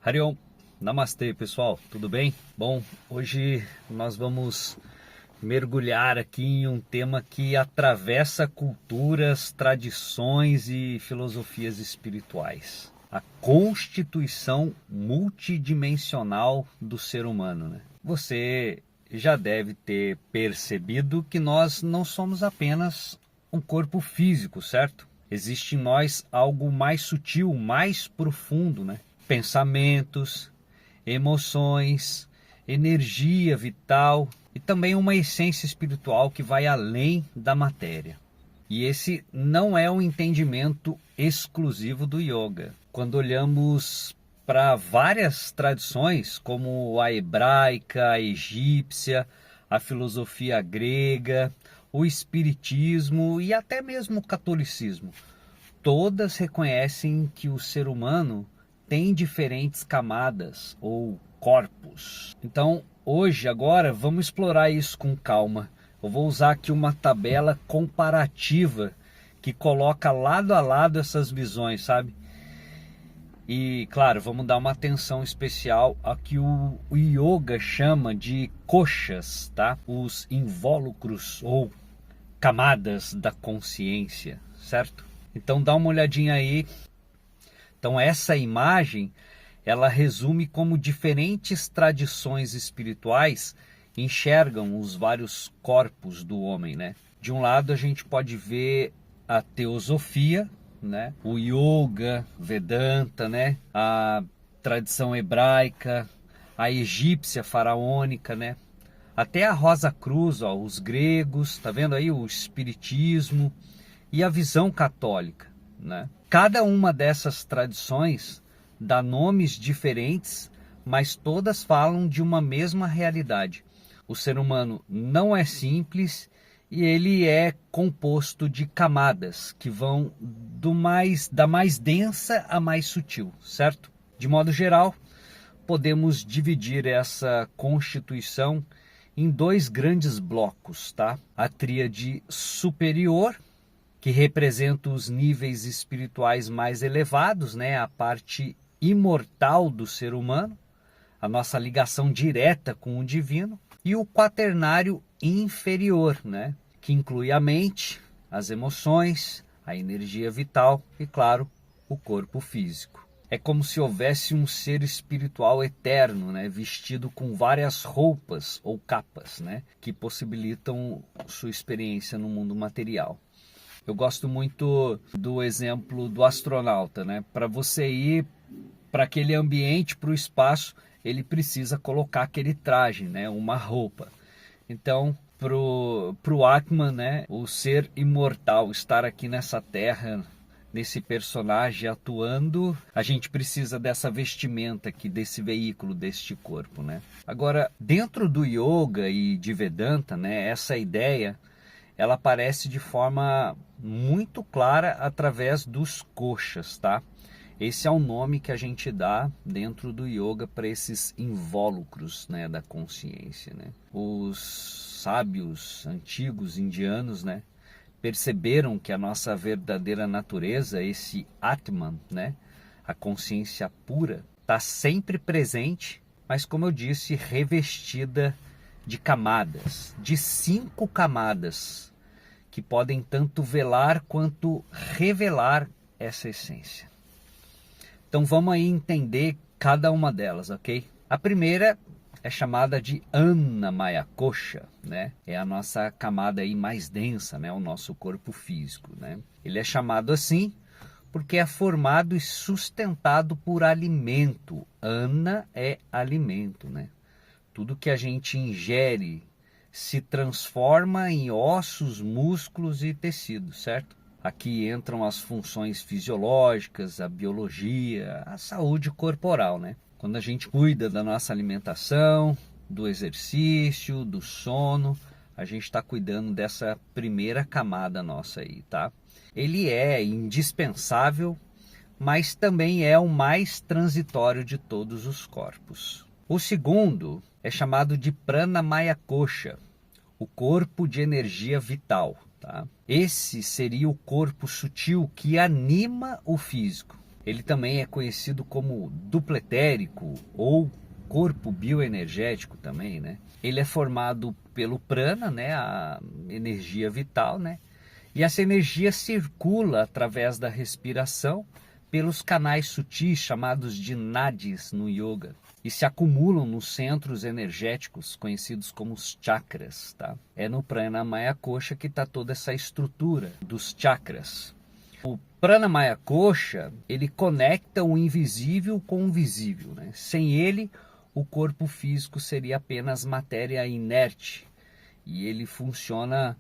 Hariom, Namastê pessoal, tudo bem? Bom, hoje nós vamos mergulhar aqui em um tema que atravessa culturas, tradições e filosofias espirituais. A constituição multidimensional do ser humano, né? Você já deve ter percebido que nós não somos apenas um corpo físico, certo? Existe em nós algo mais sutil, mais profundo, né? Pensamentos, emoções, energia vital e também uma essência espiritual que vai além da matéria. E esse não é um entendimento exclusivo do yoga. Quando olhamos para várias tradições, como a hebraica, a egípcia, a filosofia grega, o espiritismo e até mesmo o catolicismo, todas reconhecem que o ser humano tem diferentes camadas ou corpos. Então, agora, vamos explorar isso com calma. Eu vou usar aqui uma tabela comparativa que coloca lado a lado essas visões, sabe? E, claro, vamos dar uma atenção especial ao que o yoga chama de koshas, tá? Os invólucros ou camadas da consciência, certo? Então, dá uma olhadinha aí. Então essa imagem, ela resume como diferentes tradições espirituais enxergam os vários corpos do homem, né? De um lado a gente pode ver a teosofia, né? O yoga, Vedanta, né? A tradição hebraica, a egípcia faraônica, né? Até a Rosa Cruz, ó, os gregos, tá vendo aí o espiritismo e a visão católica, né? Cada uma dessas tradições dá nomes diferentes, mas todas falam de uma mesma realidade. O ser humano não é simples e ele é composto de camadas que vão da mais densa à mais sutil, certo? De modo geral, podemos dividir essa constituição em dois grandes blocos, tá? A tríade superior, que representa os níveis espirituais mais elevados, né? A parte imortal do ser humano, a nossa ligação direta com o divino, e o quaternário inferior, né? Que inclui a mente, as emoções, a energia vital e, claro, o corpo físico. É como se houvesse um ser espiritual eterno, né? Vestido com várias roupas ou capas, né? Que possibilitam sua experiência no mundo material. Eu gosto muito do exemplo do astronauta, né? Para você ir para aquele ambiente, para o espaço, ele precisa colocar aquele traje, né? Uma roupa. Então, pro Atman, né? O ser imortal, estar aqui nessa terra, nesse personagem atuando, a gente precisa dessa vestimenta aqui, desse veículo, deste corpo, né? Agora, dentro do yoga e de Vedanta, né? Essa ideia, ela aparece de forma muito clara através dos koshas, tá? Esse é o nome que a gente dá dentro do yoga para esses invólucros, né, da consciência, né? Os sábios antigos indianos, né, perceberam que a nossa verdadeira natureza, esse Atman, né, a consciência pura, está sempre presente, mas como eu disse, revestida de camadas, de 5 camadas, que podem tanto velar quanto revelar essa essência. Então vamos aí entender cada uma delas, ok? A primeira é chamada de Annamaya Kosha, né? É a nossa camada aí mais densa, né? O nosso corpo físico, né? Ele é chamado assim porque é formado e sustentado por alimento. Anna é alimento, né? Tudo que a gente ingere se transforma em ossos, músculos e tecidos, certo? Aqui entram as funções fisiológicas, a biologia, a saúde corporal, né? Quando a gente cuida da nossa alimentação, do exercício, do sono, a gente está cuidando dessa primeira camada nossa aí, tá? Ele é indispensável, mas também é o mais transitório de todos os corpos. O segundo é chamado de Pranamaya Kosha, o corpo de energia vital. Tá? Esse seria o corpo sutil que anima o físico. Ele também é conhecido como duplo etérico ou corpo bioenergético também, né? Ele é formado pelo prana, né, a energia vital, né? E essa energia circula através da respiração pelos canais sutis chamados de nadis no yoga e se acumulam nos centros energéticos conhecidos como os chakras, tá? É no Pranamaya Kosha que está toda essa estrutura dos chakras. O Pranamaya Kosha, ele conecta o invisível com o visível, né? Sem ele, o corpo físico seria apenas matéria inerte e ele funciona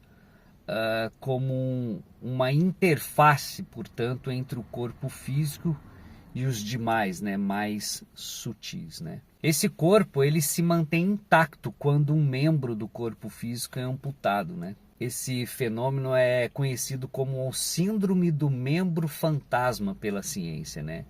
como uma interface, portanto, entre o corpo físico e os demais, né, mais sutis, né? Esse corpo, ele se mantém intacto quando um membro do corpo físico é amputado, né? Esse fenômeno é conhecido como o síndrome do membro fantasma pela ciência, né?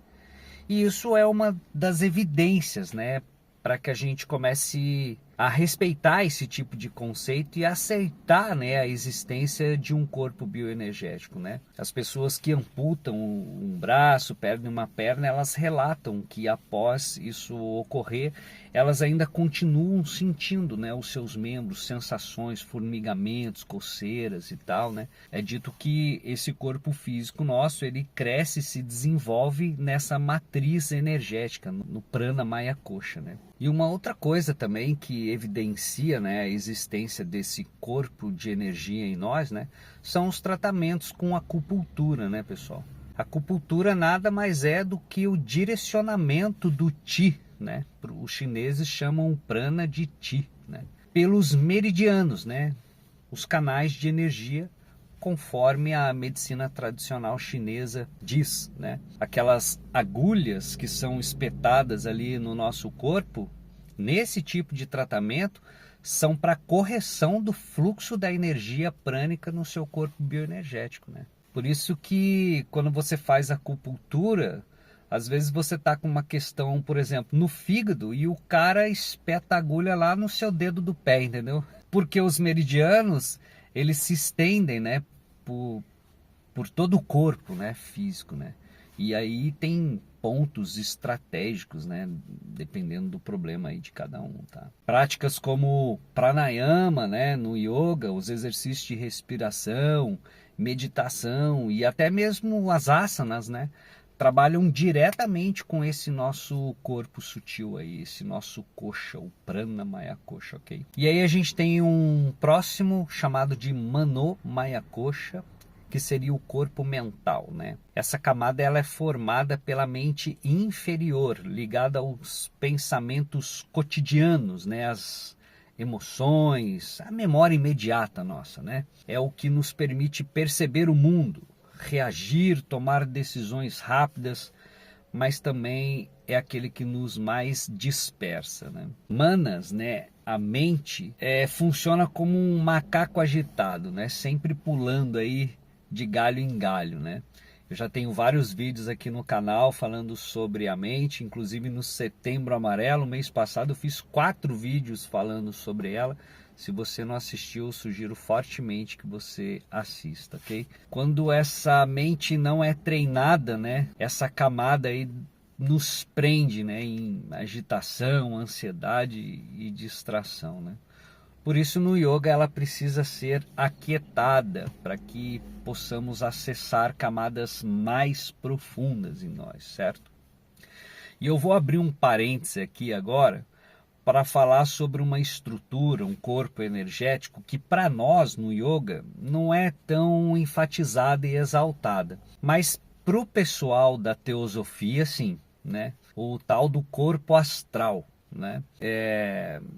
E isso é uma das evidências, né, para que a gente comece a respeitar esse tipo de conceito e aceitar, né, a existência de um corpo bioenergético, né? As pessoas que amputam um braço, perdem uma perna, elas relatam que após isso ocorrer, elas ainda continuam sentindo, né, os seus membros, sensações, formigamentos, coceiras e tal, né? É dito que esse corpo físico nosso, ele cresce e se desenvolve nessa matriz energética, no Pranamaya Kosha, né? E uma outra coisa também que evidencia, né, a existência desse corpo de energia em nós, né, são os tratamentos com acupuntura, né, pessoal? A acupuntura nada mais é do que o direcionamento do Qi, né? Os chineses chamam o prana de Qi, né? Pelos meridianos, né? Os canais de energia, conforme a medicina tradicional chinesa diz, né? Aquelas agulhas que são espetadas ali no nosso corpo, nesse tipo de tratamento, são para correção do fluxo da energia prânica no seu corpo bioenergético, né? Por isso que quando você faz acupuntura, às vezes você está com uma questão, por exemplo, no fígado e o cara espeta a agulha lá no seu dedo do pé, entendeu? Porque os meridianos, eles se estendem, né, por todo o corpo, né, físico, né? E aí tem pontos estratégicos, né, dependendo do problema aí de cada um, tá? Práticas como pranayama, né, no yoga, os exercícios de respiração, meditação e até mesmo as asanas, né, trabalham diretamente com esse nosso corpo sutil aí, esse nosso kosha, o Pranamaya Kosha, ok? E aí a gente tem um próximo chamado de Manomaya Kosha, que seria o corpo mental, né? Essa camada ela é formada pela mente inferior, ligada aos pensamentos cotidianos, né? As emoções, a memória imediata nossa, né? É o que nos permite perceber o mundo, reagir, tomar decisões rápidas, mas também é aquele que nos mais dispersa, né? Manas, né? A mente funciona como um macaco agitado, né? Sempre pulando aí de galho em galho, né? Eu já tenho vários vídeos aqui no canal falando sobre a mente, inclusive no Setembro Amarelo, mês passado eu fiz 4 vídeos falando sobre ela. Se você não assistiu, eu sugiro fortemente que você assista, ok? Quando essa mente não é treinada, né, essa camada aí nos prende, né, em agitação, ansiedade e distração, né? Por isso no yoga ela precisa ser aquietada para que possamos acessar camadas mais profundas em nós, certo? E eu vou abrir um parêntese aqui agora para falar sobre uma estrutura, um corpo energético que para nós no yoga não é tão enfatizada e exaltada, mas para o pessoal da teosofia sim, né? O tal do corpo astral. Né?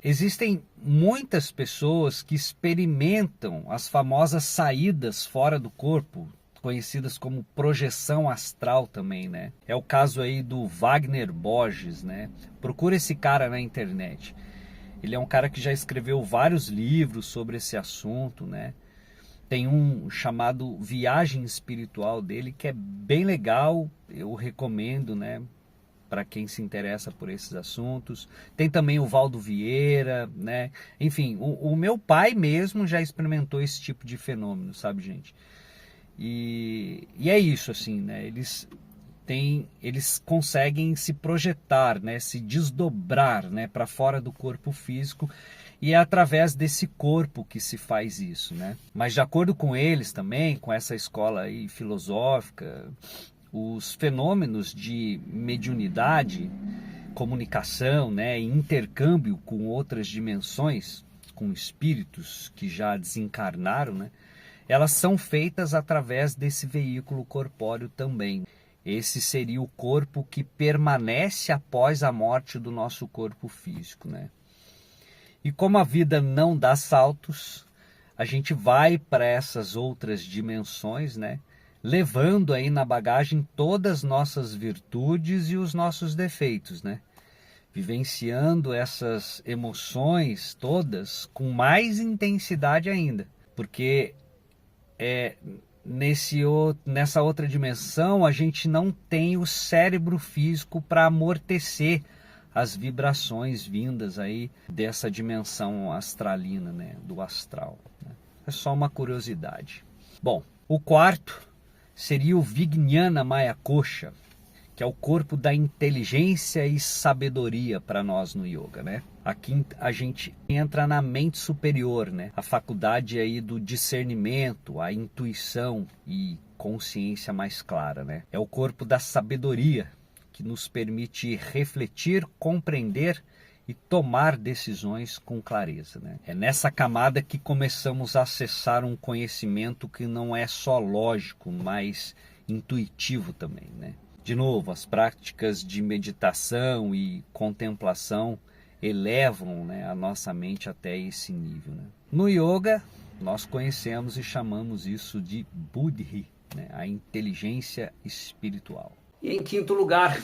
Existem muitas pessoas que experimentam as famosas saídas fora do corpo, conhecidas como projeção astral também, né? É o caso aí do Wagner Borges, né? Procura esse cara na internet. Ele é um cara que já escreveu vários livros sobre esse assunto, né? Tem um chamado Viagem Espiritual dele que é bem legal, eu recomendo, né? Para quem se interessa por esses assuntos. Tem também o Valdo Vieira, né? Enfim, o meu pai mesmo já experimentou esse tipo de fenômeno, sabe, gente? E é isso, assim, né? Eles eles conseguem se projetar, né, se desdobrar, né, para fora do corpo físico, e é através desse corpo que se faz isso, né? Mas de acordo com eles também, com essa escola aí filosófica, os fenômenos de mediunidade, comunicação, né, e intercâmbio com outras dimensões, com espíritos que já desencarnaram, né, elas são feitas através desse veículo corpóreo também. Esse seria o corpo que permanece após a morte do nosso corpo físico, né? E como a vida não dá saltos, a gente vai para essas outras dimensões, né? Levando aí na bagagem todas as nossas virtudes e os nossos defeitos, né? Vivenciando essas emoções todas com mais intensidade ainda, porque nessa outra dimensão a gente não tem o cérebro físico para amortecer as vibrações vindas aí dessa dimensão astralina, né, do astral, né? É só uma curiosidade. Bom, o quarto seria o Vijnana Maya Kosha, que é o corpo da inteligência e sabedoria para nós no yoga, né? Aqui a gente entra na mente superior, né? A faculdade aí do discernimento, a intuição e consciência mais clara, né? É o corpo da sabedoria que nos permite refletir, compreender e tomar decisões com clareza, né? É nessa camada que começamos a acessar um conhecimento que não é só lógico, mas intuitivo também, né? De novo, as práticas de meditação e contemplação elevam, né, a nossa mente até esse nível, né? No yoga, nós conhecemos e chamamos isso de Buddhi, né, a inteligência espiritual. E em quinto lugar,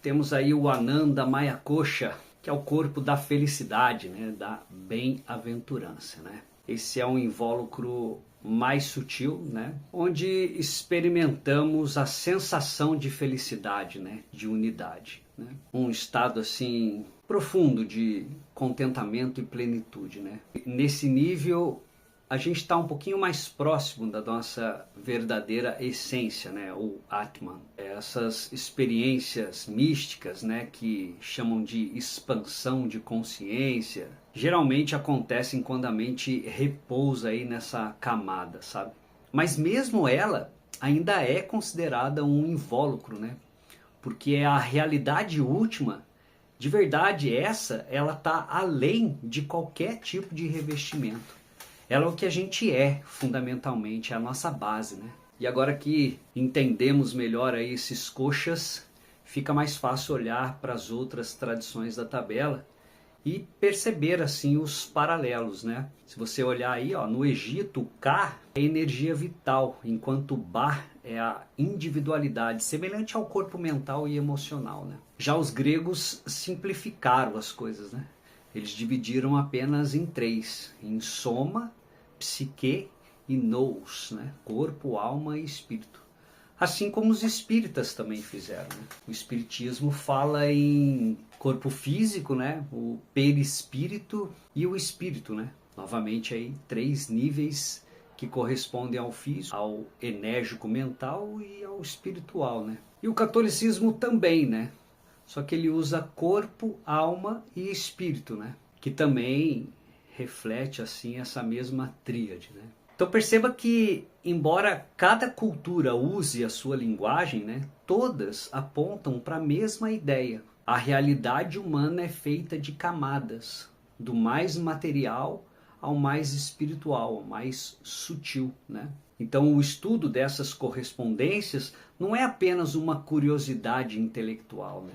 temos aí o Ananda Maya Kosha, que é o corpo da felicidade, né, da bem-aventurança, né? Esse é um invólucro mais sutil, né, onde experimentamos a sensação de felicidade, né, de unidade, né? Um estado assim profundo de contentamento e plenitude, né? Nesse nível a gente está um pouquinho mais próximo da nossa verdadeira essência, né, o Atman. Essas experiências místicas, né, que chamam de expansão de consciência, geralmente acontecem quando a mente repousa aí nessa camada, sabe? Mas mesmo ela ainda é considerada um invólucro, né? Porque é a realidade última, de verdade ela está além de qualquer tipo de revestimento. Ela é o que a gente é, fundamentalmente, é a nossa base, né? E agora que entendemos melhor aí esses koshas, fica mais fácil olhar para as outras tradições da tabela e perceber assim os paralelos, né? Se você olhar aí, ó, no Egito, o Ka é a energia vital, enquanto o Ba é a individualidade, semelhante ao corpo mental e emocional, né? Já os gregos simplificaram as coisas, né? Eles dividiram apenas em três, em soma, psique e nous, né? Corpo, alma e espírito. Assim como os espíritas também fizeram, né? O espiritismo fala em corpo físico, né? O perispírito e o espírito, né? Novamente aí três níveis que correspondem ao físico, ao enérgico mental e ao espiritual, né? E o catolicismo também, né? Só que ele usa corpo, alma e espírito, né? Que também reflete assim essa mesma tríade, né? Então perceba que, embora cada cultura use a sua linguagem, né, todas apontam para a mesma ideia. A realidade humana é feita de camadas, do mais material ao mais espiritual, ao mais sutil, né? Então o estudo dessas correspondências não é apenas uma curiosidade intelectual, né?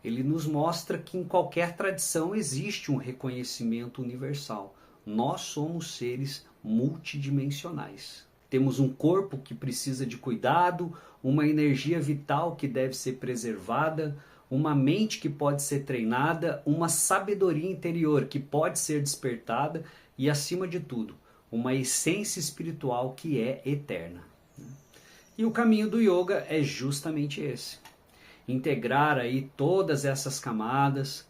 Ele nos mostra que em qualquer tradição existe um reconhecimento universal. Nós somos seres multidimensionais. Temos um corpo que precisa de cuidado, uma energia vital que deve ser preservada, uma mente que pode ser treinada, uma sabedoria interior que pode ser despertada e, acima de tudo, uma essência espiritual que é eterna. E o caminho do yoga é justamente esse. Integrar aí todas essas camadas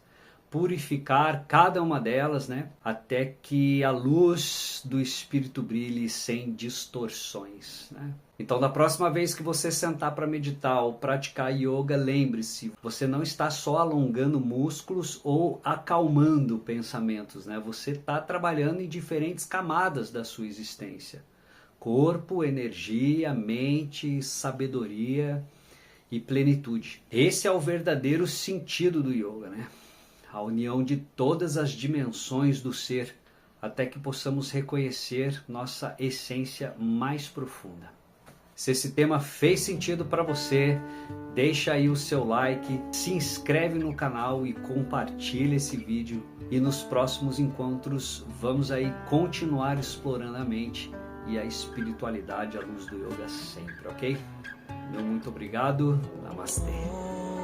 purificar cada uma delas, né? Até que a luz do Espírito brilhe sem distorções, né? Então, da próxima vez que você sentar para meditar ou praticar yoga, lembre-se, você não está só alongando músculos ou acalmando pensamentos, né? Você está trabalhando em diferentes camadas da sua existência. Corpo, energia, mente, sabedoria e plenitude. Esse é o verdadeiro sentido do yoga, né? A união de todas as dimensões do ser, até que possamos reconhecer nossa essência mais profunda. Se esse tema fez sentido para você, deixa aí o seu like, se inscreve no canal e compartilha esse vídeo. E nos próximos encontros vamos aí continuar explorando a mente e a espiritualidade à luz do yoga sempre, ok? Meu muito obrigado. Namastê.